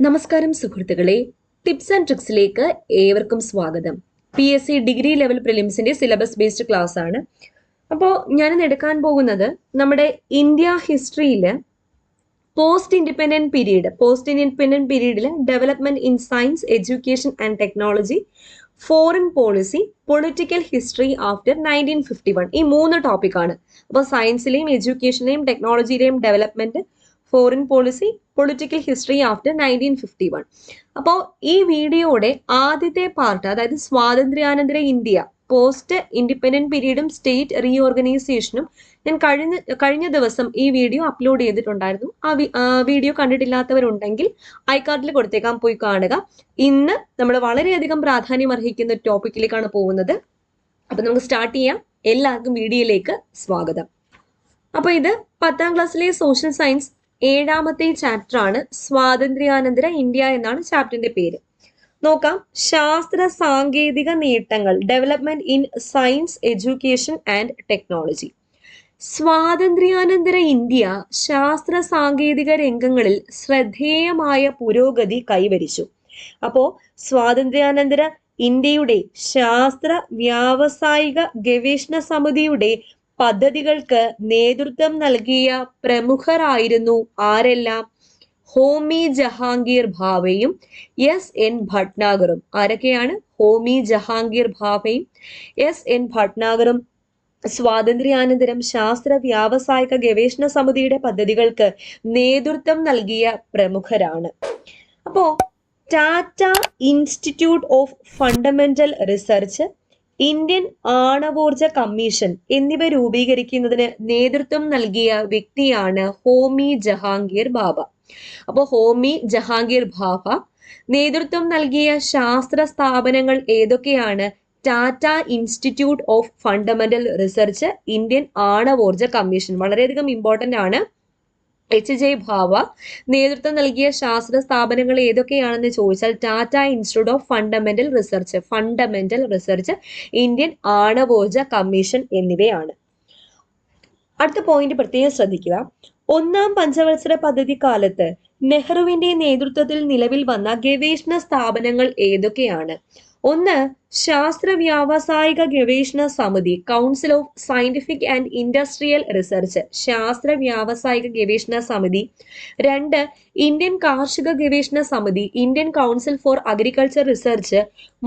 നമസ്കാരം സുഹൃത്തുക്കളെ, tips and ട്രിക്സിലേക്ക് ഏവർക്കും സ്വാഗതം. PSC ഡിഗ്രി ലെവൽ പ്രിലിംസിന്റെ സിലബസ് ബേസ്ഡ് ക്ലാസ് ആണ്. അപ്പോൾ ഞാനിന്ന് എടുക്കാൻ പോകുന്നത് നമ്മുടെ ഇന്ത്യ ഹിസ്റ്ററിയിൽ പോസ്റ്റ് ഇൻഡിപെൻഡന്റ് പീരീഡിൽ development in science, education and technology, foreign policy, political history after 1951 ഈ 3 ടോപ്പിക്കാണ്. അപ്പോൾ സയൻസിലെയും എഡ്യൂക്കേഷനിലെയും ടെക്നോളജിയിലെയും development, foreign policy, political history after 1951. അപ്പോൾ ഈ വീഡിയോയുടെ ആദ്യത്തെ പാർട്ട്, അതായത് സ്വാതന്ത്ര്യാനന്തര ഇന്ത്യ, പോസ്റ്റ് ഇൻഡിപെൻഡന്റ് പീരീഡും സ്റ്റേറ്റ് റീഓർഗനൈസേഷനും ഞാൻ കഴിഞ്ഞ ദിവസം ഈ വീഡിയോ അപ്ലോഡ് ചെയ്തിട്ടുണ്ടായിരുന്നു. ആ വീഡിയോ കണ്ടിട്ടില്ലാത്തവരുണ്ടെങ്കിൽ ഐകാർഡിൽ കൊടുത്തേക്കാൻ, പോയി കാണുക. ഇന്ന് നമ്മൾ വളരെയധികം പ്രാധാന്യം അർഹിക്കുന്ന ഒരു ടോപ്പിക്കിലേക്കാണ് പോകുന്നത്. അപ്പൊ നമുക്ക് സ്റ്റാർട്ട് ചെയ്യാം. എല്ലാവർക്കും വീഡിയോയിലേക്ക് സ്വാഗതം. അപ്പൊ ഇത് 10ാം ക്ലാസ്സിലെ സോഷ്യൽ സയൻസ് 7ാമത്തെ ചാപ്റ്റർ ആണ്. സ്വാതന്ത്ര്യാനന്തര ഇന്ത്യ എന്നാണ് ചാപ്റ്ററിന്റെ പേര്. നോക്കാം. ശാസ്ത്ര സാങ്കേതിക നേട്ടങ്ങൾ, development in science, education and technology. സ്വാതന്ത്ര്യാനന്തര ഇന്ത്യ ശാസ്ത്ര സാങ്കേതിക രംഗങ്ങളിൽ ശ്രദ്ധേയമായ പുരോഗതി കൈവരിച്ചു. അപ്പോ സ്വാതന്ത്ര്യാനന്തര ഇന്ത്യയുടെ ശാസ്ത്ര വ്യാവസായിക ഗവേഷണ സമിതിയുടെ പദ്ധതികൾക്ക് നേതൃത്വം നൽകിയ പ്രമുഖരായിരുന്നു ആരെല്ലാം? ഹോമി ജഹാംഗീർ ഭാവയും S.N. ഭട്നാഗറും. ആരൊക്കെയാണ്? ഹോമി ജഹാംഗീർ ഭാവയും S.N. ഭട്നാഗറും സ്വാതന്ത്ര്യാനന്തരം ശാസ്ത്ര വ്യാവസായിക ഗവേഷണ സമിതിയുടെ പദ്ധതികൾക്ക് നേതൃത്വം നൽകിയ പ്രമുഖരാണ്. അപ്പോ Tata institute of fundamental research, Indian ആണവോർജ കമ്മീഷൻ എന്നിവ രൂപീകരിക്കുന്നതിന് നേതൃത്വം നൽകിയ വ്യക്തിയാണ് ഹോമി ജഹാംഗീർ ഭാഭ. അപ്പോൾ ഹോമി ജഹാംഗീർ ഭാഭ നേതൃത്വം നൽകിയ ശാസ്ത്ര സ്ഥാപനങ്ങൾ ഏതൊക്കെയാണ്? Tata institute of fundamental research, Indian ആണവോർജ കമ്മീഷൻ. വളരെയധികം ഇമ്പോർട്ടന്റ് ആണ്. H.J. ഭാവ നേതൃത്വം നൽകിയ ശാസ്ത്ര സ്ഥാപനങ്ങൾ ഏതൊക്കെയാണെന്ന് ചോദിച്ചാൽ Tata institute of fundamental research, Indian ആണവോർജ കമ്മീഷൻ എന്നിവയാണ്. അടുത്ത പോയിന്റ് പ്രത്യേകം ശ്രദ്ധിക്കുക. 1ാം പഞ്ചവത്സര പദ്ധതി കാലത്ത് നെഹ്റുവിന്റെ നേതൃത്വത്തിൽ നിലവിൽ വന്ന ഗവേഷണ സ്ഥാപനങ്ങൾ ഏതൊക്കെയാണ്? 1. ശാസ്ത്ര വ്യാവസായിക ഗവേഷണ സമിതി, council of scientific and industrial research, ശാസ്ത്ര വ്യാവസായിക ഗവേഷണ സമിതി. 2. ഇന്ത്യൻ കാർഷിക ഗവേഷണ സമിതി, Indian council four agriculture research.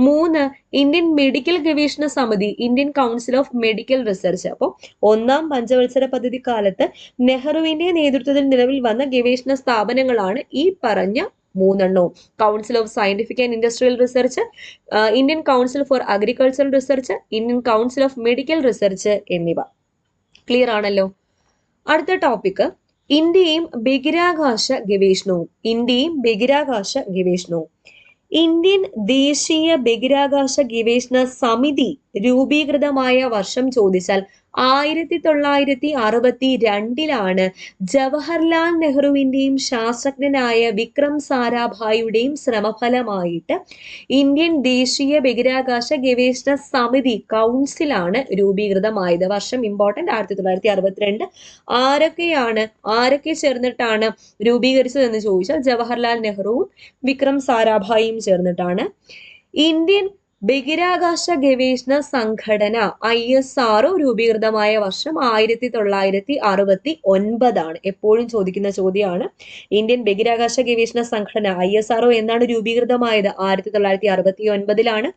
3. Indian medical ഗവേഷണ സമിതി, Indian council of medical research. അപ്പോൾ 1ാം പഞ്ചവത്സര പദ്ധതി കാലത്ത് നെഹ്റുവിന്റെ നേതൃത്വത്തിൽ നിലവിൽ വന്ന ഗവേഷണ സ്ഥാപനങ്ങളാണ് ഈ പറഞ്ഞ 3 council of scientific and industrial research, Indian council for agricultural research, Indian council of medical research എന്നിവ. ക്ലിയർ ആണല്ലോ. അടുത്ത ടോപ്പിക് ഇന്ത്യയും ബഹിരാകാശ ഗവേഷണവും. ഇന്ത്യൻ ദേശീയ ബഹിരാകാശ ഗവേഷണ സമിതി രൂപീകൃതമായ വർഷം ചോദിച്ചാൽ 1962 ജവഹർലാൽ നെഹ്റുവിന്റെയും ശാസ്ത്രജ്ഞനായ വിക്രം സാരാഭായിയുടെയും ശ്രമഫലമായിട്ട് ഇന്ത്യൻ ദേശീയ ബഹിരാകാശ ഗവേഷണ സമിതി കൗൺസിലാണ് രൂപീകൃതമായത്. വർഷം ഇമ്പോർട്ടന്റ്, 1962. ആരൊക്കെ ചേർന്നിട്ടാണ് രൂപീകരിച്ചതെന്ന് ചോദിച്ചാൽ ജവഹർലാൽ നെഹ്റുവും വിക്രം സാരാഭായിയും ചേർന്നിട്ടാണ്. ഇന്ത്യൻ ബഹിരാകാശ ഗവേഷണ സംഘടന ISRO രൂപീകൃതമായ വർഷം 1969. എപ്പോഴും ചോദിക്കുന്ന ചോദ്യമാണ്. ഇന്ത്യൻ ബഹിരാകാശ ഗവേഷണ സംഘടന ISRO എന്നാണ് രൂപീകൃതമായത്? 1969.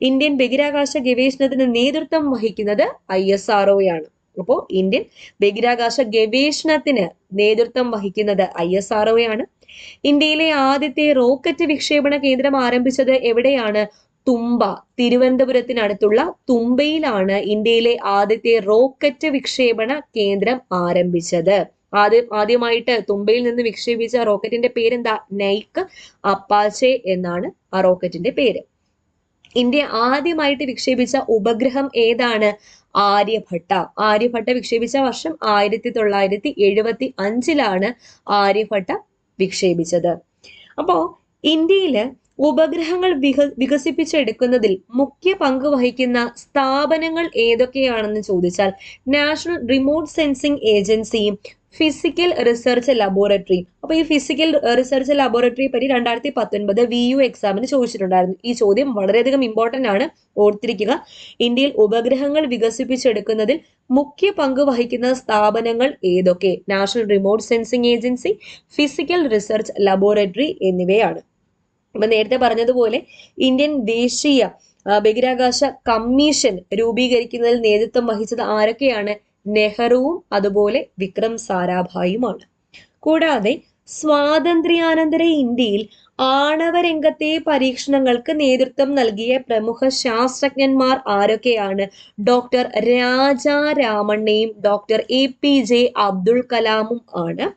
ഇന്ത്യൻ ബഹിരാകാശ ഗവേഷണത്തിന് നേതൃത്വം വഹിക്കുന്നത് ISRO യാണ്. അപ്പോൾ ഇന്ത്യൻ ബഹിരാകാശ ഗവേഷണത്തിന് നേതൃത്വം വഹിക്കുന്നത് ISRO യാണ്. ഇന്ത്യയിലെ ആദ്യത്തെ റോക്കറ്റ് വിക്ഷേപണ കേന്ദ്രം ആരംഭിച്ചത് എവിടെയാണ്? തുമ്പ, തിരുവനന്തപുരത്തിനടുത്തുള്ള തുമ്പയിലാണ് ഇന്ത്യയിലെ ആദ്യത്തെ റോക്കറ്റ് വിക്ഷേപണ കേന്ദ്രം ആരംഭിച്ചത്. ആദ്യമായിട്ട് തുമ്പയിൽ നിന്ന് വിക്ഷേപിച്ച റോക്കറ്റിന്റെ പേരെന്താ? നൈക്ക് അപ്പാച്ചെ എന്നാണ് ആ റോക്കറ്റിന്റെ പേര്. ഇന്ത്യ ആദ്യമായിട്ട് വിക്ഷേപിച്ച ഉപഗ്രഹം ഏതാണ്? ആര്യഭട്ട വിക്ഷേപിച്ച വർഷം 1975 ആര്യഭട്ട വിക്ഷേപിച്ചത്. അപ്പോ ഇന്ത്യയില് ഉപഗ്രഹങ്ങൾ വികസിപ്പിച്ചെടുക്കുന്നതിൽ മുഖ്യ പങ്ക് വഹിക്കുന്ന സ്ഥാപനങ്ങൾ ഏതൊക്കെയാണെന്ന് ചോദിച്ചാൽ നാഷണൽ റിമോട്ട് സെൻസിംഗ് ഏജൻസിയും ഫിസിക്കൽ റിസർച്ച് ലബോറട്ടറി. അപ്പൊ ഈ ഫിസിക്കൽ റിസർച്ച് ലബോറട്ടറി പറ്റി 2019 VU എക്സാമിന് ചോദിച്ചിട്ടുണ്ടായിരുന്നു. ഈ ചോദ്യം വളരെയധികം ഇമ്പോർട്ടന്റ് ആണ്, ഓർത്തിരിക്കുക. ഇന്ത്യയിൽ ഉപഗ്രഹങ്ങൾ വികസിപ്പിച്ചെടുക്കുന്നതിൽ മുഖ്യ പങ്ക് വഹിക്കുന്ന സ്ഥാപനങ്ങൾ ഏതൊക്കെ? National remote sensing agency, physical research laboratory എന്നിവയാണ്. അപ്പൊ നേരത്തെ പറഞ്ഞതുപോലെ ഇന്ത്യൻ ദേശീയ ബഹിരാകാശ കമ്മീഷൻ രൂപീകരിക്കുന്നതിൽ നേതൃത്വം വഹിച്ചത് ആരൊക്കെയാണ്? നെഹ്റുവും അതുപോലെ വിക്രം സാരാഭായിയുമാണ്. കൂടാതെ സ്വാതന്ത്ര്യാനന്തര ഇന്ത്യയിൽ ആണവ രംഗത്തെ പരീക്ഷണങ്ങൾക്ക് നേതൃത്വം നൽകിയ പ്രമുഖ ശാസ്ത്രജ്ഞന്മാർ ആരൊക്കെയാണ്? ഡോക്ടർ രാജാരാമണ്ണയും ഡോക്ടർ APJ അബ്ദുൾ കലാമും ആണ്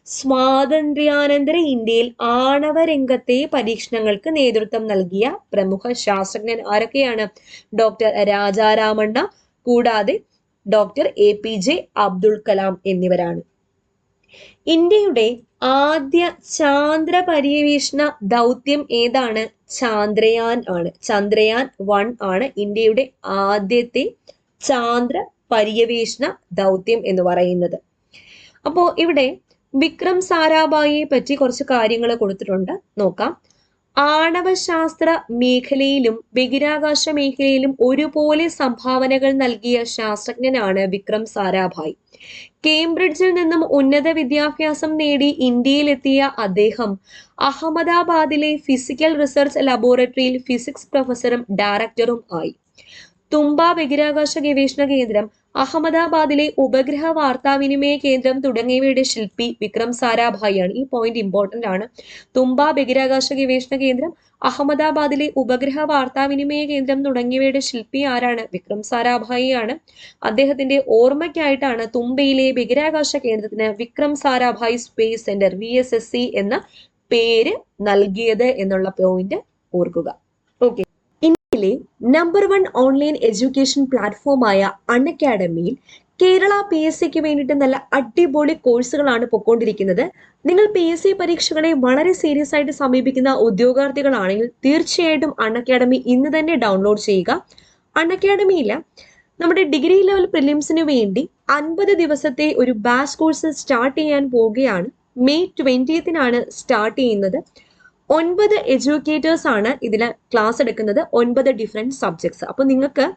സ്വാതന്ത്ര്യാനന്തര ഇന്ത്യയിൽ ആണവ രംഗത്തെ പരീക്ഷണങ്ങൾക്ക് നേതൃത്വം നൽകിയ പ്രമുഖ ശാസ്ത്രജ്ഞൻ ആരൊക്കെയാണ്? ഡോക്ടർ രാജാരാമണ്ണ, കൂടാതെ ഡോക്ടർ APJ അബ്ദുൾ കലാം എന്നിവരാണ്. ഇന്ത്യയുടെ ആദ്യ ചാന്ദ്ര പര്യവേഷണ ദൗത്യം ഏതാണ്? ചന്ദ്രയാൻ ആണ്. ചന്ദ്രയാൻ 1 ആണ് ഇന്ത്യയുടെ ആദ്യത്തെ ചാന്ദ്ര പര്യവേഷണ ദൗത്യം എന്ന് പറയുന്നത്. അപ്പോ ഇവിടെ വിക്രം സാരാഭായിയെ പറ്റി കുറച്ച് കാര്യങ്ങൾ കൊടുത്തിട്ടുണ്ട്, നോക്കാം. ആണവശാസ്ത്ര മേഖലയിലും ബഹിരാകാശ മേഖലയിലും ഒരുപോലെ സംഭാവനകൾ നൽകിയ ശാസ്ത്രജ്ഞനാണ് വിക്രം സാരാഭായ്. കേംബ്രിഡ്ജിൽ നിന്നും ഉന്നത വിദ്യാഭ്യാസം നേടി ഇന്ത്യയിലെത്തിയ അദ്ദേഹം അഹമ്മദാബാദിലെ ഫിസിക്കൽ റിസർച്ച് ലബോറട്ടറിയിൽ ഫിസിക്സ് പ്രൊഫസറും ഡയറക്ടറും ആയി. തുമ്പ ബഹിരാകാശ ഗവേഷണ കേന്ദ്രം, അഹമ്മദാബാദിലെ ഉപഗ്രഹ വാർത്താവിനിമയ കേന്ദ്രം തുടങ്ങിയവയുടെ ശില്പി വിക്രം സാരാഭായി ആണ്. ഈ പോയിന്റ് ഇമ്പോർട്ടന്റ് ആണ്. തുമ്പ ബഹിരാകാശ ഗവേഷണ കേന്ദ്രം, അഹമ്മദാബാദിലെ ഉപഗ്രഹ വാർത്താവിനിമയ കേന്ദ്രം തുടങ്ങിയവയുടെ ശില്പി ആരാണ്? വിക്രം സാരാഭായി ആണ്. അദ്ദേഹത്തിന്റെ ഓർമ്മയ്ക്കായിട്ടാണ് തുമ്പയിലെ ബഹിരാകാശ കേന്ദ്രത്തിന് Vikram Sarabhai space centre VSSC എന്ന പേര് നൽകിയത് എന്നുള്ള പോയിന്റ് ഓർക്കുക. ഓക്കെ, ഇന്ത്യയിലെ നമ്പർ 1 ഓൺലൈൻ എഡ്യൂക്കേഷൻ പ്ലാറ്റ്ഫോമായ അൺഅക്കാഡമിയിൽ കേരള PSCക്ക് വേണ്ടിയിട്ട് നല്ല അടിപൊളി കോഴ്സുകളാണ് പൊയ്ക്കൊണ്ടിരിക്കുന്നത്. നിങ്ങൾ PSC പരീക്ഷകളെ വളരെ സീരിയസ് ആയിട്ട് സമീപിക്കുന്ന ഉദ്യോഗാർത്ഥികളാണെങ്കിൽ തീർച്ചയായിട്ടും അൺഅക്കാഡമി ഇന്ന് തന്നെ ഡൗൺലോഡ് ചെയ്യുക. അൺഅക്കാഡമിയിൽ നമ്മുടെ ഡിഗ്രി ലെവൽ പ്രിലിംസിന് വേണ്ടി 50 ദിവസത്തെ ഒരു ബാച്ച് കോഴ്സ് സ്റ്റാർട്ട് ചെയ്യാൻ പോവുകയാണ്. May 20 സ്റ്റാർട്ട് ചെയ്യുന്നത്. 9 എഡ്യൂക്കേറ്റേഴ്സ് ആണ് ഇതിൽ ക്ലാസ് എടുക്കുന്നത്, 9 ഡിഫറെന്റ് സബ്ജക്ട്സ്. അപ്പൊ നിങ്ങൾക്ക്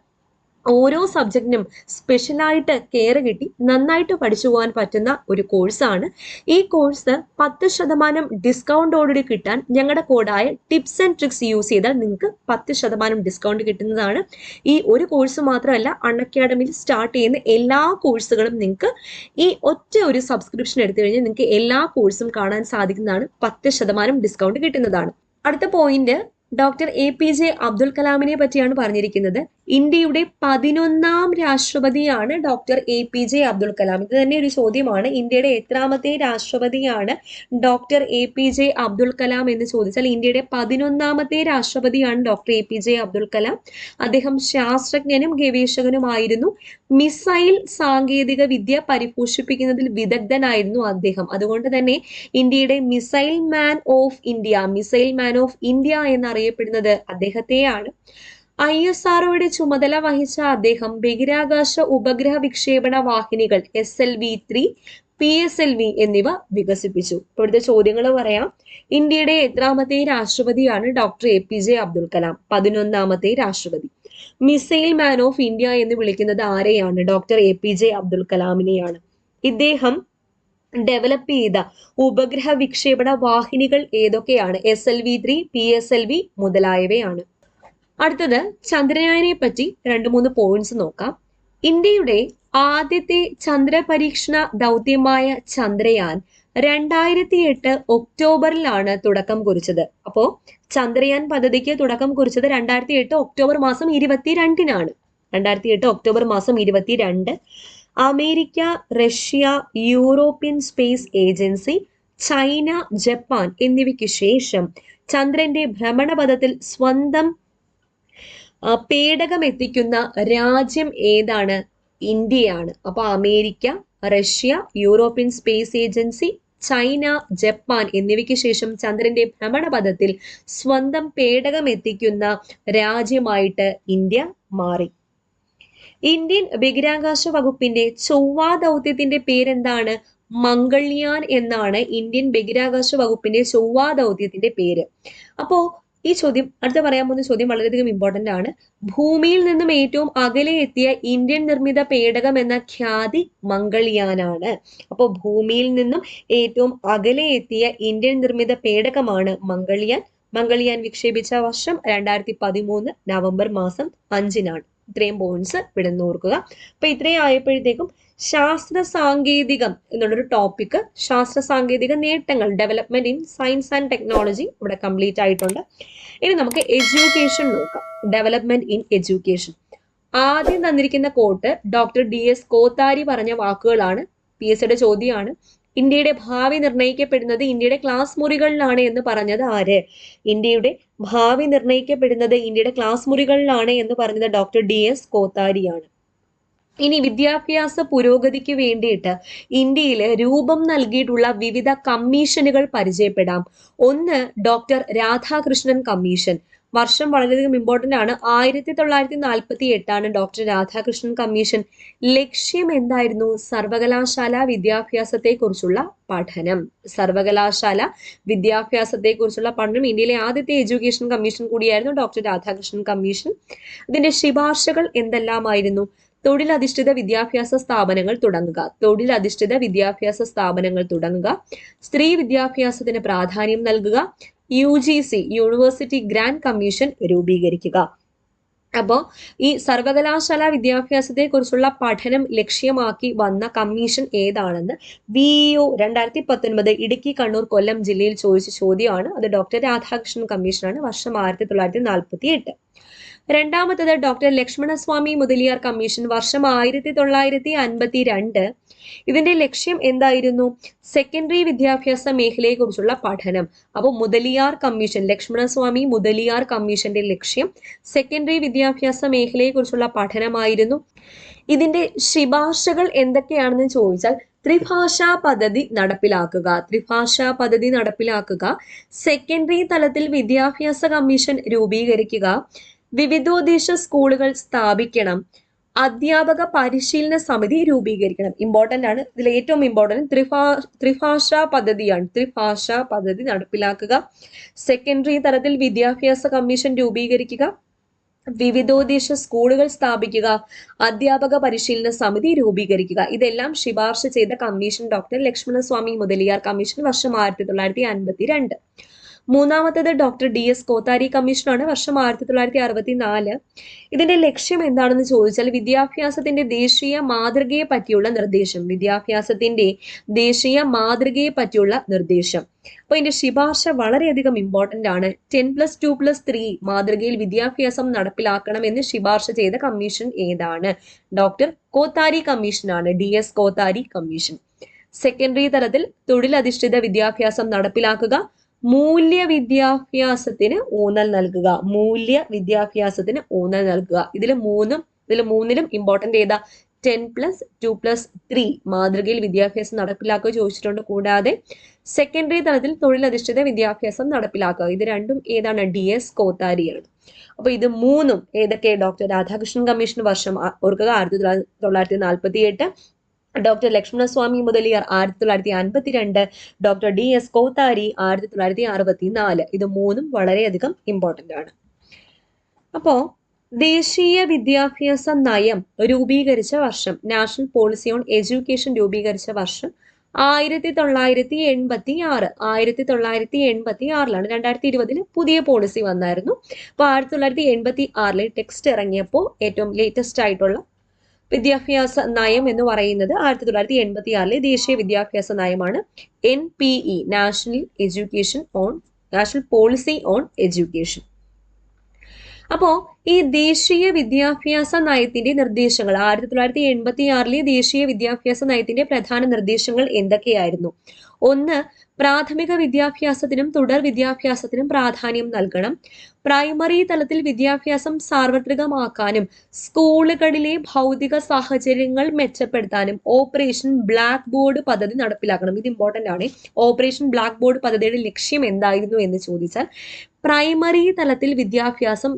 ഓരോ സബ്ജക്റ്റിനും സ്പെഷ്യലായിട്ട് കെയർ കിട്ടി നന്നായിട്ട് പഠിച്ചു പോകാൻ പറ്റുന്ന ഒരു കോഴ്സാണ്. ഈ കോഴ്സ് 10% ഡിസ്കൗണ്ടോടുകൂടി കിട്ടാൻ ഞങ്ങളുടെ കോഡായ ടിപ്സ് ആൻഡ് ട്രിക്സ് യൂസ് ചെയ്താൽ നിങ്ങൾക്ക് 10% ഡിസ്കൗണ്ട് കിട്ടുന്നതാണ്. ഈ ഒരു കോഴ്സ് മാത്രമല്ല, അൺഅക്കാഡമിയിൽ സ്റ്റാർട്ട് ചെയ്യുന്ന എല്ലാ കോഴ്സുകളും നിങ്ങൾക്ക് ഈ ഒറ്റ ഒരു സബ്സ്ക്രിപ്ഷൻ എടുത്തു കഴിഞ്ഞാൽ നിങ്ങൾക്ക് എല്ലാ കോഴ്സും കാണാൻ സാധിക്കുന്നതാണ്. 10% ഡിസ്കൗണ്ട് കിട്ടുന്നതാണ്. അടുത്ത പോയിന്റ് ഡോക്ടർ APJ അബ്ദുൾ കലാമിനെ പറ്റിയാണ് പറഞ്ഞിരിക്കുന്നത്. ഇന്ത്യയുടെ 11ാം രാഷ്ട്രപതിയാണ് ഡോക്ടർ APJ അബ്ദുൾ കലാം. ഇത് തന്നെ ഒരു ചോദ്യമാണ്. ഇന്ത്യയുടെ എത്രാമത്തെ രാഷ്ട്രപതിയാണ് ഡോക്ടർ APJ അബ്ദുൾ കലാം എന്ന് ചോദിച്ചാൽ ഇന്ത്യയുടെ 11ാമത്തെ രാഷ്ട്രപതിയാണ് ഡോക്ടർ APJ അബ്ദുൾ കലാം. അദ്ദേഹം ശാസ്ത്രജ്ഞനും ഗവേഷകനുമായിരുന്നു. മിസൈൽ സാങ്കേതിക വിദ്യ പരിപോഷിപ്പിക്കുന്നതിൽ വിദഗ്ധനായിരുന്നു അദ്ദേഹം. അതുകൊണ്ട് തന്നെ ഇന്ത്യയുടെ മിസൈൽ മാൻ ഓഫ് ഇന്ത്യ എന്നറിയപ്പെടുന്നത് അദ്ദേഹത്തെയാണ്. ISROയുടെ ചുമതല വഹിച്ച അദ്ദേഹം ബഹിരാകാശ ഉപഗ്രഹ വിക്ഷേപണ വാഹിനികൾ SLV-3, PSLV എന്നിവ വികസിപ്പിച്ചു. ഇപ്പോഴത്തെ ചോദ്യങ്ങൾ പറയാം. ഇന്ത്യയുടെ എത്രാമത്തെ രാഷ്ട്രപതിയാണ് ഡോക്ടർ APJ അബ്ദുൾ കലാം? 11ാമത്തെ രാഷ്ട്രപതി. മിസൈൽ മാൻ ഓഫ് ഇന്ത്യ എന്ന് വിളിക്കുന്നത് ആരെയാണ്? ഡോക്ടർ APJ അബ്ദുൾ കലാമിനെയാണ്. ഇദ്ദേഹം ഡെവലപ്പ് ചെയ്ത ഉപഗ്രഹ വിക്ഷേപണ വാഹിനികൾ ഏതൊക്കെയാണ്? SLV-3, PSLV മുതലായവയാണ്. അടുത്തത് ചന്ദ്രയാനെ പറ്റി 2-3 പോയിന്റ്സ് നോക്കാം. ഇന്ത്യയുടെ ആദ്യത്തെ ചന്ദ്ര പരീക്ഷണ ദൗത്യമായ ചന്ദ്രയാൻ 2008 ഒക്ടോബറിലാണ് തുടക്കം കുറിച്ചത്. അപ്പോ ചന്ദ്രയാൻ പദ്ധതിക്ക് തുടക്കം കുറിച്ചത് 2008 ഒക്ടോബർ മാസം 22-നാണ്. 2008 ഒക്ടോബർ മാസം 22 America, Russia, European space agency, China, Japan എന്നിവയ്ക്ക് ശേഷം ചന്ദ്രന്റെ ഭ്രമണപഥത്തിൽ സ്വന്തം പേടകം എത്തിക്കുന്ന രാജ്യം ഏതാണ്? ഇന്ത്യയാണ്. അപ്പൊ America, Russia, European space agency, China, Japan എന്നിവയ്ക്ക് ശേഷം ചന്ദ്രന്റെ ഭ്രമണപഥത്തിൽ സ്വന്തം പേടകം എത്തിക്കുന്ന രാജ്യമായിട്ട് ഇന്ത്യ മാറി. ഇന്ത്യൻ ബഹിരാകാശ വകുപ്പിന്റെ ചൊവ്വ ദൗത്യത്തിന്റെ പേരെന്താണ്? മംഗൾയാൻ എന്നാണ് ഇന്ത്യൻ ബഹിരാകാശ വകുപ്പിന്റെ ചൊവ്വാ ദൗത്യത്തിന്റെ പേര്. അപ്പോ ഈ ചോദ്യം അടുത്ത പറയാൻ പോകുന്ന ചോദ്യം വളരെയധികം ഇമ്പോർട്ടന്റ് ആണ്. ഭൂമിയിൽ നിന്നും ഏറ്റവും അകലെ എത്തിയ ഇന്ത്യൻ നിർമ്മിത പേടകം എന്ന ഖ്യാതി മംഗൾയാനാണ്. അപ്പോൾ ഭൂമിയിൽ നിന്നും ഏറ്റവും അകലെ എത്തിയ ഇന്ത്യൻ നിർമ്മിത പേടകമാണ് മംഗൾയാൻ. മംഗൾയാൻ വിക്ഷേപിച്ച വർഷം 2013 നവംബർ മാസം 5-നാണ്. ഇത്രയും പോയിന്റ്സ് ഇവിടെ നിന്ന് ഓർക്കുക. അപ്പൊ ഇത്രയും ആയപ്പോഴത്തേക്കും ശാസ്ത്ര സാങ്കേതികം എന്നുള്ളൊരു ടോപ്പിക്, ശാസ്ത്ര സാങ്കേതിക നേട്ടങ്ങൾ, development in science and technology ഇവിടെ കംപ്ലീറ്റ് ആയിട്ടുണ്ട്. ഇനി നമുക്ക് എഡ്യൂക്കേഷൻ നോക്കാം. Development in education. ആദ്യം തന്നിരിക്കുന്ന കോട്ട് ഡോക്ടർ DS കോത്താരി പറഞ്ഞ വാക്കുകളാണ്. PSCയുടെ ചോദ്യമാണ്. ഇന്ത്യയുടെ ഭാവി നിർണ്ണയിക്കപ്പെടുന്നത് ഇന്ത്യയുടെ ക്ലാസ് മുറികളിലാണ് എന്ന് പറഞ്ഞത് ആര്? ഇന്ത്യയുടെ ഭാവി നിർണ്ണയിക്കപ്പെടുന്നത് ഇന്ത്യയുടെ ക്ലാസ് മുറികളിലാണ് എന്ന് പറഞ്ഞത് ഡോക്ടർ DS കോത്താരിയാണ്. ഇനി വിദ്യാഭ്യാസ പുരോഗതിക്ക് വേണ്ടിയിട്ട് ഇന്ത്യയിൽ രൂപം നൽകിയിട്ടുള്ള വിവിധ കമ്മീഷനുകൾ പരിചയപ്പെടാം. ഒന്ന്, ഡോക്ടർ രാധാകൃഷ്ണൻ കമ്മീഷൻ. വർഷം വളരെയധികം ഇമ്പോർട്ടന്റ് ആണ്. 1948 ഡോക്ടർ രാധാകൃഷ്ണൻ കമ്മീഷൻ. ലക്ഷ്യം എന്തായിരുന്നു? സർവകലാശാല വിദ്യാഭ്യാസത്തെ കുറിച്ചുള്ള പഠനം. സർവകലാശാല വിദ്യാഭ്യാസത്തെ കുറിച്ചുള്ള പഠനം. ഇന്ത്യയിലെ ആദ്യത്തെ എഡ്യൂക്കേഷൻ കമ്മീഷൻ കൂടിയായിരുന്നു ഡോക്ടർ രാധാകൃഷ്ണൻ കമ്മീഷൻ. ഇതിന്റെ ശുപാർശകൾ എന്തെല്ലാമായിരുന്നു? തൊഴിലധിഷ്ഠിത വിദ്യാഭ്യാസ സ്ഥാപനങ്ങൾ തുടങ്ങുക. തൊഴിലധിഷ്ഠിത വിദ്യാഭ്യാസ സ്ഥാപനങ്ങൾ തുടങ്ങുക. സ്ത്രീ വിദ്യാഭ്യാസത്തിന് പ്രാധാന്യം നൽകുക. UGC യൂണിവേഴ്സിറ്റി ഗ്രാൻഡ് കമ്മീഷൻ രൂപീകരിക്കുക. അപ്പോൾ ഈ സർവകലാശാല വിദ്യാഭ്യാസത്തെ കുറിച്ചുള്ള പഠനം ലക്ഷ്യമാക്കി വന്ന കമ്മീഷൻ ഏതാണെന്ന് VEO 2019 ഇടുക്കി, കണ്ണൂർ, കൊല്ലം ജില്ലയിൽ ചോദിച്ച ചോദ്യമാണ്. അത് ഡോക്ടർ രാധാകൃഷ്ണൻ കമ്മീഷനാണ്. വർഷം 1948. രണ്ടാമത്തത് ഡോക്ടർ ലക്ഷ്മണസ്വാമി മുതലിയാർ കമ്മീഷൻ. വർഷം 1952. ഇതിന്റെ ലക്ഷ്യം എന്തായിരുന്നു? സെക്കൻഡറി വിദ്യാഭ്യാസ മേഖലയെ കുറിച്ചുള്ള പഠനം. അപ്പോൾ മുതലിയാർ കമ്മീഷൻ, ലക്ഷ്മണസ്വാമി മുതലിയാർ കമ്മീഷന്റെ ലക്ഷ്യം സെക്കൻഡറി വിദ്യാഭ്യാസ മേഖലയെ കുറിച്ചുള്ള പഠനമായിരുന്നു. ഇതിന്റെ ശുപാർശകൾ എന്തൊക്കെയാണെന്ന് ചോദിച്ചാൽ ത്രിഭാഷാ പദ്ധതി നടപ്പിലാക്കുക. ത്രിഭാഷാ പദ്ധതി നടപ്പിലാക്കുക. സെക്കൻഡറി തലത്തിൽ വിദ്യാഭ്യാസ കമ്മീഷൻ രൂപീകരിക്കുക. വിവിധോദ്ദേശ സ്കൂളുകൾ സ്ഥാപിക്കണം. അധ്യാപക പരിശീലന സമിതി രൂപീകരിക്കണം. ഇമ്പോർട്ടന്റ് ആണ്. ഇതിൽ ഏറ്റവും ഇമ്പോർട്ടന്റ് ത്രിഭാഷാ പദ്ധതിയാണ്. ത്രിഭാഷാ പദ്ധതി നടപ്പിലാക്കുക. സെക്കൻഡറി തലത്തിൽ വിദ്യാഭ്യാസ കമ്മീഷൻ രൂപീകരിക്കുക. വിവിധോദ്ദേശ സ്കൂളുകൾ സ്ഥാപിക്കുക. അധ്യാപക പരിശീലന സമിതി രൂപീകരിക്കുക. ഇതെല്ലാം ശുപാർശ ചെയ്ത commission doctor Lakshmanaswami Mudaliar commission. വർഷം 1952. മൂന്നാമത്തേത് ഡോക്ടർ DS കോത്താരി കമ്മീഷനാണ്. വർഷം 1964. ഇതിന്റെ ലക്ഷ്യം എന്താണെന്ന് ചോദിച്ചാൽ വിദ്യാഭ്യാസത്തിന്റെ ദേശീയ മാതൃകയെ പറ്റിയുള്ള നിർദ്ദേശം. വിദ്യാഭ്യാസത്തിന്റെ ദേശീയ മാതൃകയെ പറ്റിയുള്ള നിർദ്ദേശം. അപ്പൊ ഇതിന്റെ ശുപാർശ വളരെയധികം ഇമ്പോർട്ടന്റ് ആണ്. 10+2+3 മാതൃകയിൽ വിദ്യാഭ്യാസം നടപ്പിലാക്കണം എന്ന് ശുപാർശ ചെയ്ത കമ്മീഷൻ ഏതാണ്? ഡോക്ടർ കോത്താരി കമ്മീഷനാണ്. DS Kothari commission. സെക്കൻഡറി തലത്തിൽ തൊഴിലധിഷ്ഠിത വിദ്യാഭ്യാസം നടപ്പിലാക്കുക. മൂല്യവിദ്യാഭ്യാസത്തിന് ഊന്നൽ നൽകുക. മൂല്യവിദ്യാഭ്യാസത്തിന് ഊന്നൽ നൽകുക. ഇതിൽ മൂന്നിലും ഇമ്പോർട്ടന്റ് ഏതാ? 10+2+3 മാതൃകയിൽ വിദ്യാഭ്യാസം നടപ്പിലാക്കുക ചോദിച്ചിട്ടുണ്ട്. കൂടാതെ സെക്കൻഡറി തലത്തിൽ തൊഴിലധിഷ്ഠിത വിദ്യാഭ്യാസം നടപ്പിലാക്കുക. ഇത് രണ്ടും ഏതാണ്? DS കോത്താരിയാണ്. അപ്പൊ ഇത് മൂന്നും ഏതൊക്കെ? ഡോക്ടർ രാധാകൃഷ്ണൻ കമ്മീഷൻ വർഷം ഓർക്കുക 1948. Doctor Lakshmanaswami Mudaliar 1952. Doctor DS Kothari 1964. ഇത് മൂന്നും വളരെയധികം ഇമ്പോർട്ടന്റ് ആണ്. അപ്പോ ദേശീയ വിദ്യാഭ്യാസ നയം രൂപീകരിച്ച വർഷം, നാഷണൽ പോളിസി ഓൺ എഡ്യൂക്കേഷൻ രൂപീകരിച്ച വർഷം 1986. 1986 2020 പുതിയ പോളിസി വന്നായിരുന്നു. അപ്പൊ 1986 ടെക്സ്റ്റ് ഇറങ്ങിയപ്പോൾ ഏറ്റവും ലേറ്റസ്റ്റ് ആയിട്ടുള്ള വിദ്യാഭ്യാസ നയം എന്ന് പറയുന്നത് 1986 ദേശീയ വിദ്യാഭ്യാസ നയമാണ്. NPE national policy on education. അപ്പോ ഈ ദേശീയ വിദ്യാഭ്യാസ നയത്തിന്റെ നിർദ്ദേശങ്ങൾ 1986 ദേശീയ വിദ്യാഭ്യാസ നയത്തിന്റെ പ്രധാന നിർദ്ദേശങ്ങൾ എന്തൊക്കെയായിരുന്നു? ഒന്ന്, പ്രാഥമിക വിദ്യാഭ്യാസത്തിനും തുടർ വിദ്യാഭ്യാസത്തിനും പ്രാധാന്യം നൽകണം. പ്രൈമറി തലത്തിൽ വിദ്യാഭ്യാസം സാർവത്രികമാക്കാനും സ്കൂളുകളിലെ ഭൗതിക സാഹചര്യങ്ങൾ മെച്ചപ്പെടുത്താനും ഓപ്പറേഷൻ ബ്ലാക്ക് ബോർഡ് പദ്ധതി നടപ്പിലാക്കണം. ഇത് ഇമ്പോർട്ടന്റ് ആണ്. ഓപ്പറേഷൻ ബ്ലാക്ക് ബോർഡ് പദ്ധതിയുടെ ലക്ഷ്യം എന്തായിരുന്നു എന്ന് ചോദിച്ചാൽ പ്രൈമറി തലത്തിൽ വിദ്യാഭ്യാസം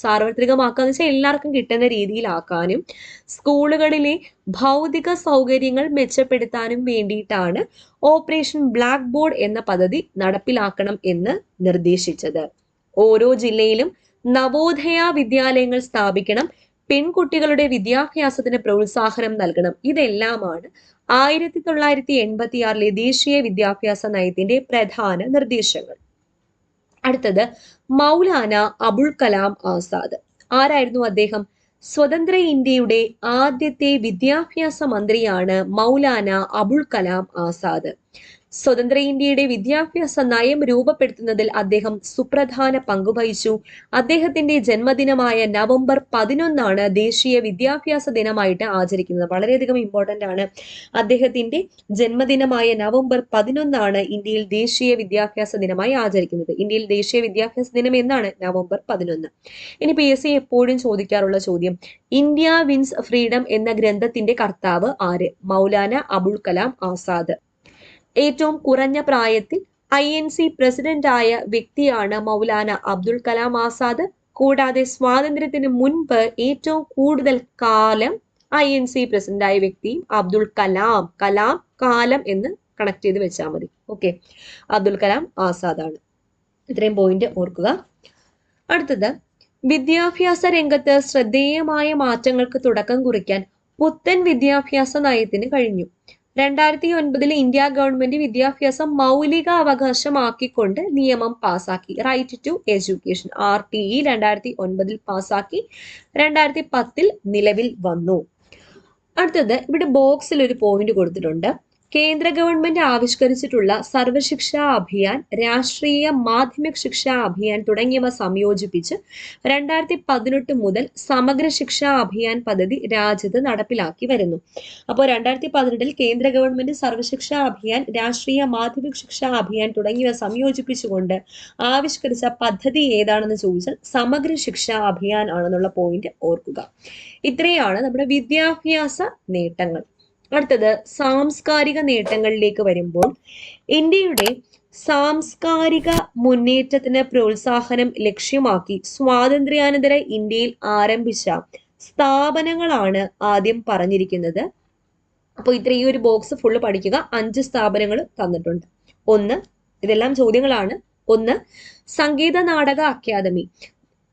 സാർവത്രികമാക്കാന്ന് വെച്ചാൽ എല്ലാവർക്കും കിട്ടുന്ന രീതിയിലാക്കാനും സ്കൂളുകളിലെ ഭൗതിക സൗകര്യങ്ങൾ മെച്ചപ്പെടുത്താനും വേണ്ടിയിട്ടാണ് ഓപ്പറേഷൻ ബ്ലാക്ക് ബോർഡ് എന്ന പദ്ധതി നടപ്പിലാക്കണം എന്ന് നിർദ്ദേശിച്ചത്. ഓരോ ജില്ലയിലും നവോദയ വിദ്യാലയങ്ങൾ സ്ഥാപിക്കണം, പെൺകുട്ടികളുടെ വിദ്യാഭ്യാസത്തിന് പ്രോത്സാഹനം നൽകണം. ഇതെല്ലാമാണ് 1986 ദേശീയ വിദ്യാഭ്യാസ നയത്തിന്റെ പ്രധാന നിർദ്ദേശങ്ങൾ. അടുത്തത് മൗലാന അബുൽ കലാം ആസാദ്. ആരായിരുന്നു അദ്ദേഹം? സ്വതന്ത്ര ഇന്ത്യയുടെ ആദ്യത്തെ വിദ്യാഭ്യാസ മന്ത്രിയാണ് മൗലാന അബുൽ കലാം ആസാദ്. സ്വതന്ത്ര ഇന്ത്യയുടെ വിദ്യാഭ്യാസ നയം രൂപപ്പെടുത്തുന്നതിൽ അദ്ദേഹം സുപ്രധാന പങ്കുവഹിച്ചു. അദ്ദേഹത്തിന്റെ ജന്മദിനമായ നവംബർ 11 ദേശീയ വിദ്യാഭ്യാസ ദിനമായിട്ട് ആചരിക്കുന്നത്. വളരെയധികം ഇമ്പോർട്ടന്റ് ആണ്. അദ്ദേഹത്തിന്റെ ജന്മദിനമായ നവംബർ 11 ഇന്ത്യയിൽ ദേശീയ വിദ്യാഭ്യാസ ദിനമായി ആചരിക്കുന്നത്. ഇന്ത്യയിൽ ദേശീയ വിദ്യാഭ്യാസ ദിനം എന്നാണ് നവംബർ 11. ഇനി PSC എപ്പോഴും ചോദിക്കാറുള്ള ചോദ്യം, ഇന്ത്യ വിൻസ് ഫ്രീഡം എന്ന ഗ്രന്ഥത്തിന്റെ കർത്താവ് ആര്? മൗലാന അബുൽ കലാം ആസാദ്. ഏറ്റവും കുറഞ്ഞ പ്രായത്തിൽ INC പ്രസിഡന്റായ വ്യക്തിയാണ് മൗലാന അബ്ദുൽ കലാം ആസാദ്. കൂടാതെ സ്വാതന്ത്ര്യത്തിന് മുൻപ് ഏറ്റവും കൂടുതൽ കാലം INC പ്രസിഡന്റായ വ്യക്തിയും അബ്ദുൽ കലാം, കാലം എന്ന് കണക്ട് ചെയ്ത് വെച്ചാൽ മതി. ഓക്കെ, അബ്ദുൽ കലാം ആസാദാണ്. ഇത്രയും പോയിന്റ് ഓർക്കുക. അടുത്തത്, വിദ്യാഭ്യാസ രംഗത്ത് ശ്രദ്ധേയമായ മാറ്റങ്ങൾക്ക് തുടക്കം കുറിക്കാൻ പുത്തൻ വിദ്യാഭ്യാസ നയത്തിന് കഴിഞ്ഞു. 2009 ഇന്ത്യ ഗവൺമെന്റ് വിദ്യാഭ്യാസം മൗലിക അവകാശമാക്കിക്കൊണ്ട് നിയമം പാസാക്കി. റൈറ്റ് ടു എഡ്യൂക്കേഷൻ RTE 2009 പാസാക്കി, 2010 നിലവിൽ വന്നു. അടുത്തത്, ഇവിടെ ബോക്സിൽ ഒരു പോയിന്റ് കൊടുത്തിട്ടുണ്ട്. കേന്ദ്ര ഗവൺമെന്റ് ആവിഷ്കരിച്ചിട്ടുള്ള സർവശിക്ഷാ അഭിയാൻ, രാഷ്ട്രീയ മാധ്യമിക് ശിക്ഷാ അഭിയാൻ തുടങ്ങിയവ സംയോജിപ്പിച്ച് 2018 മുതൽ സമഗ്ര ശിക്ഷാ അഭിയാൻ പദ്ധതി രാജ്യത്ത് നടപ്പിലാക്കി വരുന്നു. അപ്പോൾ 2018 കേന്ദ്ര ഗവൺമെന്റ് സർവശിക്ഷാ അഭിയാൻ, രാഷ്ട്രീയ മാധ്യമിക് ശിക്ഷാ അഭിയാൻ തുടങ്ങിയവ സംയോജിപ്പിച്ചുകൊണ്ട് ആവിഷ്കരിച്ച പദ്ധതി ഏതാണെന്ന് ചോദിച്ചാൽ സമഗ്ര ശിക്ഷാ അഭിയാൻ ആണെന്നുള്ള പോയിന്റ് ഓർക്കുക. ഇത്രയാണ് നമ്മുടെ വിദ്യാഭ്യാസ നേട്ടങ്ങൾ. അടുത്തത്, സാംസ്കാരിക നേട്ടങ്ങളിലേക്ക് വരുമ്പോൾ ഇന്ത്യയുടെ സാംസ്കാരിക മുന്നേറ്റത്തിന് പ്രോത്സാഹനം ലക്ഷ്യമാക്കി സ്വാതന്ത്ര്യാനന്തര ഇന്ത്യയിൽ ആരംഭിച്ച സ്ഥാപനങ്ങളാണ് ആദ്യം പറഞ്ഞിരിക്കുന്നത്. അപ്പോൾ ഇത്രയും ഒരു ബോക്സ് ഫുള്ള് പഠിക്കുക. 5 സ്ഥാപനങ്ങൾ തന്നിട്ടുണ്ട്. ഇതെല്ലാം ചോദ്യങ്ങളാണ്. 1 സംഗീത നാടക അക്കാദമി.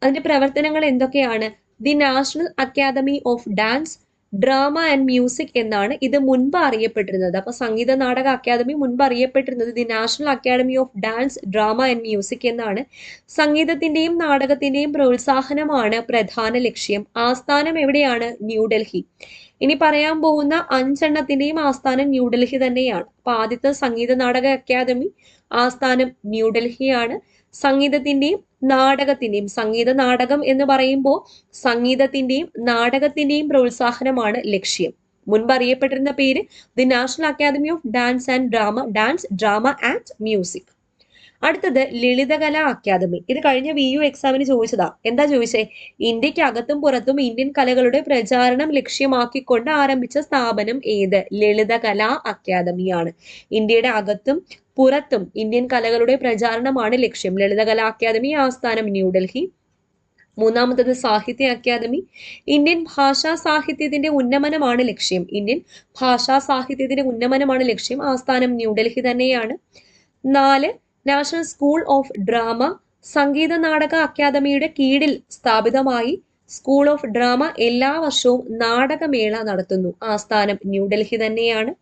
അതിന്റെ പ്രവർത്തനങ്ങൾ എന്തൊക്കെയാണ്? The national academy of dance, drama and music എന്നാണ് ഇത് മുൻപ് അറിയപ്പെട്ടിരുന്നത്. അപ്പൊ സംഗീത നാടക അക്കാദമി മുൻപ് അറിയപ്പെട്ടിരുന്നത് the national academy of dance, drama and music എന്നാണ്. സംഗീതത്തിന്റെയും നാടകത്തിന്റെയും പ്രോത്സാഹനമാണ് പ്രധാന ലക്ഷ്യം. ആസ്ഥാനം എവിടെയാണ്? ന്യൂഡൽഹി. ഇനി പറയാൻ പോകുന്ന 5 എണ്ണത്തിന്റെയും ആസ്ഥാനം ന്യൂഡൽഹി തന്നെയാണ്. അപ്പൊ ആദ്യത്തെ സംഗീത നാടക അക്കാദമി ആസ്ഥാനം ന്യൂഡൽഹിയാണ്. സംഗീതത്തിന്റെയും നാടകത്തിന്റെയും, സംഗീത നാടകം എന്ന് പറയുമ്പോൾ സംഗീതത്തിന്റെയും നാടകത്തിന്റെയും പ്രോത്സാഹനമാണ് ലക്ഷ്യം. മുൻപ് അറിയപ്പെട്ടിരുന്ന പേര് the national academy of dance and drama, dance, drama and music. അടുത്തത് ലളിതകലാ അക്കാദമി. ഇത് കഴിഞ്ഞ VU എക്സാമിന് ചോദിച്ചതാ. എന്താ ചോദിച്ചേ? ഇന്ത്യക്ക് അകത്തും പുറത്തും ഇന്ത്യൻ കലകളുടെ പ്രചാരണം ലക്ഷ്യമാക്കിക്കൊണ്ട് ആരംഭിച്ച സ്ഥാപനം ഏത്? ലളിതകലാ അക്കാദമിയാണ്. ഇന്ത്യയുടെ അകത്തും പുറത്തും ഇന്ത്യൻ കലകളുടെ പ്രചാരണമാണ് ലക്ഷ്യം. ലളിതകലാ അക്കാദമി ആസ്ഥാനം ന്യൂഡൽഹി. 3-മത്തത് സാഹിത്യ അക്കാദമി. ഇന്ത്യൻ ഭാഷാ സാഹിത്യത്തിന്റെ ഉന്നമനമാണ് ലക്ഷ്യം. ഇന്ത്യൻ ഭാഷാ സാഹിത്യത്തിന്റെ ഉന്നമനമാണ് ലക്ഷ്യം. ആസ്ഥാനം ന്യൂഡൽഹി തന്നെയാണ്. 4 national school of drama. Sangeetha Nataka അക്കാദമിയുടെ കീഴിൽ സ്ഥാപിതമായി സ്കൂൾ ഓഫ് ഡ്രാമ എല്ലാ വർഷവും നാടകമേള നടത്തുന്നു. ആസ്ഥാനം ന്യൂഡൽഹി തന്നെയാണ്.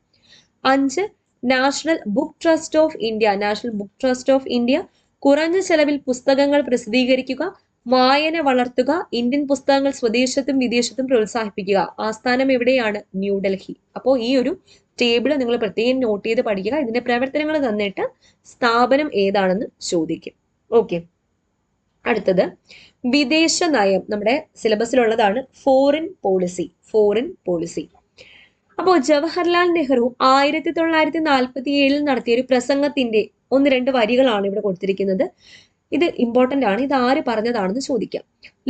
5 national book trust of India. National book trust of India കുറഞ്ഞ ചെലവിൽ പുസ്തകങ്ങൾ പ്രസിദ്ധീകരിക്കുക, വായന വളർത്തുക, ഇന്ത്യൻ പുസ്തകങ്ങൾ സ്വദേശത്തും വിദേശത്തും പ്രോത്സാഹിപ്പിക്കുക. ആസ്ഥാനം എവിടെയാണ്? ന്യൂഡൽഹി. അപ്പോൾ ഈ ഒരു ടേബിൾ നിങ്ങൾ പ്രത്യേകം നോട്ട് ചെയ്ത് പഠിക്കുക. ഇതിന്റെ പ്രവർത്തനങ്ങൾ തന്നിട്ട് സ്ഥാപനം ഏതാണെന്ന് ചോദിക്കും. ഓക്കെ, അടുത്തത് വിദേശ നയം. നമ്മുടെ സിലബസിലുള്ളതാണ്. Foreign policy. അപ്പോൾ ജവഹർലാൽ നെഹ്റു 1947 നടത്തിയ ഒരു പ്രസംഗത്തിന്റെ 1-2 വരികളാണ് ഇവിടെ കൊടുത്തിരിക്കുന്നത്. ഇത് ഇമ്പോർട്ടന്റ് ആണ്. ഇത് ആര് പറഞ്ഞതാണെന്ന് ചോദിക്കാം.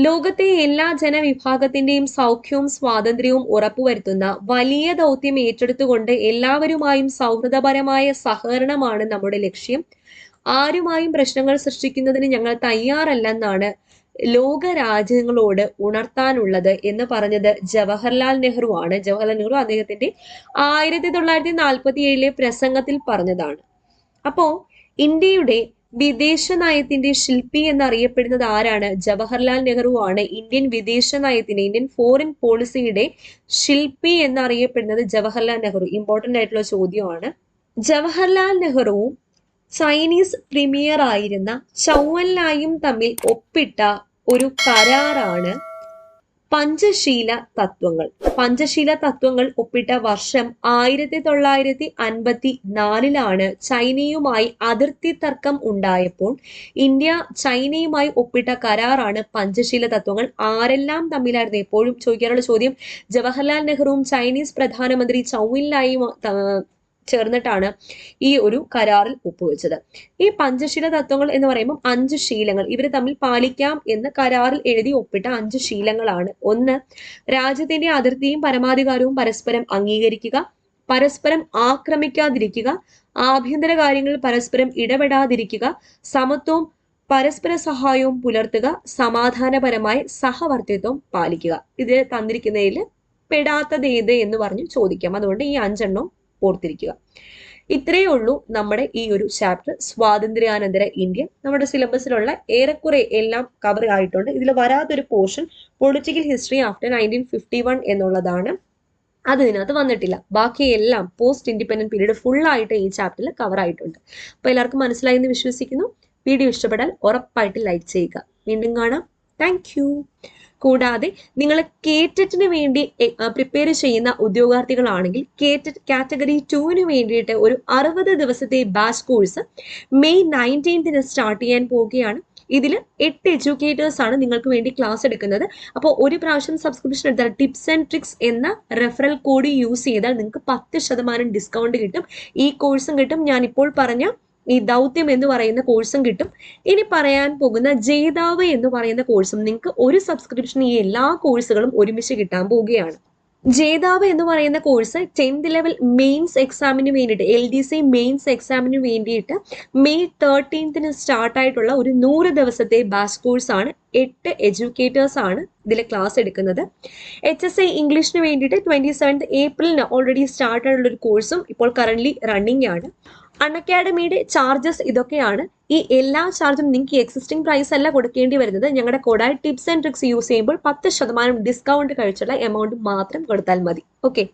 ലോകത്തെ എല്ലാ ജനവിഭാഗത്തിന്റെയും സൗഖ്യവും സ്വാതന്ത്ര്യവും ഉറപ്പുവരുത്തുന്ന വലിയ ദൗത്യം ഏറ്റെടുത്തുകൊണ്ട് എല്ലാവരുമായും സൗഹൃദപരമായ സഹകരണമാണ് നമ്മുടെ ലക്ഷ്യം. ആരുമായും പ്രശ്നങ്ങൾ സൃഷ്ടിക്കുന്നതിന് ഞങ്ങൾ തയ്യാറല്ലെന്നാണ് ലോക രാജ്യങ്ങളോട് ഉണർത്താനുള്ളത് എന്ന് പറഞ്ഞത് ജവഹർലാൽ നെഹ്റു ആണ്. ജവഹർലാൽ നെഹ്റു അദ്ദേഹത്തിന്റെ 1947 പ്രസംഗത്തിൽ പറഞ്ഞതാണ്. അപ്പോ ഇന്ത്യയുടെ വിദേശ നയത്തിന്റെ ശില്പി എന്നറിയപ്പെടുന്നത് ആരാണ്? ജവഹർലാൽ നെഹ്റു ആണ്. ഇന്ത്യൻ വിദേശ നയത്തിന്റെ, ഇന്ത്യൻ ഫോറിൻ പോളിസിയുടെ ശില്പി എന്നറിയപ്പെടുന്നത് ജവഹർലാൽ നെഹ്റു. ഇമ്പോർട്ടന്റ് ആയിട്ടുള്ള ചോദ്യമാണ്. ജവഹർലാൽ നെഹ്റുവും ചൈനീസ് പ്രീമിയർ ആയിരുന്ന ചൗ എൻ ലായും തമ്മിൽ ഒപ്പിട്ട ഒരു കരാറാണ് പഞ്ചശീല തത്വങ്ങൾ. പഞ്ചശീല തത്വങ്ങൾ ഒപ്പിട്ട വർഷം 1954 ചൈനയുമായി അതിർത്തി തർക്കം ഉണ്ടായപ്പോൾ ഇന്ത്യ ചൈനയുമായി ഒപ്പിട്ട കരാറാണ് പഞ്ചശീല തത്വങ്ങൾ. ആരെല്ലാം തമ്മിലായിരുന്നു? എപ്പോഴും ചോദിക്കാനുള്ള ചോദ്യം. ജവഹർലാൽ നെഹ്റുവും ചൈനീസ് പ്രധാനമന്ത്രി ചൗ എൻ ലായും ചേർന്നിട്ടാണ് ഈ ഒരു കരാറിൽ ഒപ്പുവെച്ചത്. ഈ പഞ്ചശീല തത്വങ്ങൾ എന്ന് പറയുമ്പോൾ 5 ശീലങ്ങൾ ഇവർ തമ്മിൽ പാലിക്കാം എന്ന് കരാറിൽ എഴുതി ഒപ്പിട്ട 5 ശീലങ്ങളാണ്. 1, രാജ്യത്തിന്റെ അതിർത്തിയും പരമാധികാരവും പരസ്പരം അംഗീകരിക്കുക, പരസ്പരം ആക്രമിക്കാതിരിക്കുക, ആഭ്യന്തര കാര്യങ്ങളിൽ പരസ്പരം ഇടപെടാതിരിക്കുക, സമത്വവും പരസ്പര സഹായവും പുലർത്തുക, സമാധാനപരമായ സഹവർത്തിത്വം പാലിക്കുക. ഇത് തന്നിരിക്കുന്നതിൽ പെടാത്തത് ഏത് എന്ന് പറഞ്ഞ് ചോദിക്കാം. അതുകൊണ്ട് ഈ 5 ഓർത്തിരിക്കുക. ഇത്രയേ ഉള്ളൂ നമ്മുടെ ഈ ഒരു ചാപ്റ്റർ, സ്വാതന്ത്ര്യാനന്തര ഇന്ത്യ. നമ്മുടെ സിലബസിലുള്ള ഏറെക്കുറെ എല്ലാം കവർ ആയിട്ടുണ്ട്. ഇതിൽ വരാത്തൊരു പോർഷൻ പൊളിറ്റിക്കൽ ഹിസ്റ്ററി ആഫ്റ്റർ 1951 എന്നുള്ളതാണ്. അത് ഇതിനകത്ത് വന്നിട്ടില്ല. ബാക്കിയെല്ലാം പോസ്റ്റ് ഇൻഡിപെൻഡന്റ് പീരീഡ് ഫുൾ ആയിട്ട് ഈ ചാപ്റ്ററിൽ കവർ ആയിട്ടുണ്ട്. അപ്പോൾ എല്ലാവർക്കും മനസ്സിലായി എന്ന് വിശ്വസിക്കുന്നു. വീഡിയോ ഇഷ്ടപ്പെട്ടാൽ ഉറപ്പായിട്ട് ലൈക്ക് ചെയ്യുക. വീണ്ടും കാണാം. Thank you. കൂടാതെ നിങ്ങൾ കേറ്ററ്റിന് വേണ്ടി പ്രിപ്പയർ ചെയ്യുന്ന ഉദ്യോഗാർത്ഥികളാണെങ്കിൽ കേറ്ററ്റ് കാറ്റഗറി 2 വേണ്ടിയിട്ട് ഒരു 60 ദിവസത്തെ ബാച്ച് കോഴ്സ് മെയ് 19 സ്റ്റാർട്ട് ചെയ്യാൻ പോവുകയാണ്. ഇതിൽ 8 എഡ്യൂക്കേറ്റേഴ്സ് ആണ് നിങ്ങൾക്ക് വേണ്ടി ക്ലാസ് എടുക്കുന്നത്. അപ്പോൾ ഒരു പ്രാവശ്യം സബ്സ്ക്രിപ്ഷൻ എടുത്താൽ ടിപ്സ് ആൻഡ് ട്രിക്സ് എന്ന റെഫറൽ കോഡ് യൂസ് ചെയ്താൽ നിങ്ങൾക്ക് 10% ഡിസ്കൗണ്ട് കിട്ടും. ഈ കോഴ്സും കിട്ടും, ഞാൻ ഇപ്പോൾ പറഞ്ഞ ഈ ദൗത്യം എന്ന് പറയുന്ന കോഴ്സും കിട്ടും. ഇനി പറയാൻ പോകുന്ന ജേതാവ് എന്ന് പറയുന്ന കോഴ്സും നിങ്ങൾക്ക് ഒരു സബ്സ്ക്രിപ്ഷൻ ഈ എല്ലാ കോഴ്സുകളും ഒരുമിച്ച് കിട്ടാൻ പോവുകയാണ്. ജേതാവ് എന്ന് പറയുന്ന കോഴ്സ് 10th ലെവൽ മെയിൻസ് എക്സാമിന് വേണ്ടിയിട്ട്, LDC മെയിൻസ് എക്സാമിന് വേണ്ടിയിട്ട് മെയ് 13 സ്റ്റാർട്ട് ആയിട്ടുള്ള ഒരു 100 ദിവസത്തെ ബാച്ച് കോഴ്സാണ്. 8 എഡ്യൂക്കേറ്റേഴ്സ് ആണ് ഇതിൽ ക്ലാസ് എടുക്കുന്നത്. HSA ഇംഗ്ലീഷിന് വേണ്ടിയിട്ട് 27th ഏപ്രിലിന് ഓൾറെഡി സ്റ്റാർട്ട് ആയിട്ടുള്ള ഒരു കോഴ്സും ഇപ്പോൾ കറന്റ് റണ്ണിങ് ആണ്. അൺഅക്കാഡമിയുടെ ചാർജസ് ഇതൊക്കെയാണ്. ഈ എല്ലാ ചാർജും നിങ്ങൾക്ക് എക്സിസ്റ്റിംഗ് പ്രൈസ് അല്ല കൊടുക്കേണ്ടി വരുന്നത്. ഞങ്ങളുടെ കോഡായ ടിപ്സ് ആൻഡ് ട്രിക്സ് യൂസ് ചെയ്യുമ്പോൾ 10% ഡിസ്കൗണ്ട് കഴിച്ചുള്ള എമൗണ്ട് മാത്രം കൊടുത്താൽ മതി. ഓക്കെ.